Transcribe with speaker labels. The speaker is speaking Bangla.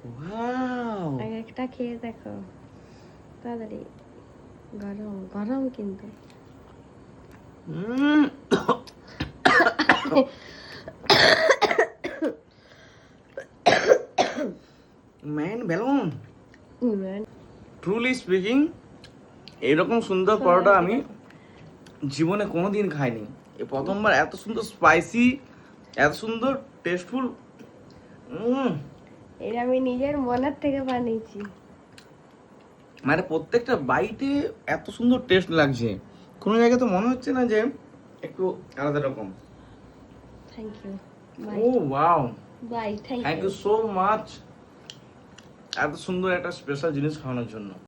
Speaker 1: ওয়াও,
Speaker 2: একটা খেয়ে দেখো তাড়াতাড়ি। গরম গরম কিন্তু।
Speaker 1: ম্যান বেলুন, ট্রুলি স্পিকিং এরকম সুন্দর পরোটা আমি জীবনে কোনোদিন খাইনি। এই প্রথমবার এত সুন্দর স্পাইসি, এত সুন্দর টেস্টফুল।
Speaker 2: এটা আমি নিজের মনের থেকে বানিয়েছি।
Speaker 1: মানে প্রত্যেকটা বাইটে এত সুন্দর টেস্ট লাগছে, কোনো জায়গায় তো মনে হচ্ছে না যে একটু আলাদা রকম।
Speaker 2: Thank you.
Speaker 1: Oh wow,
Speaker 2: bye, thank
Speaker 1: thank
Speaker 2: you.
Speaker 1: You so much এত সুন্দর একটা স্পেশাল জিনিস খাওয়ানোর জন্য।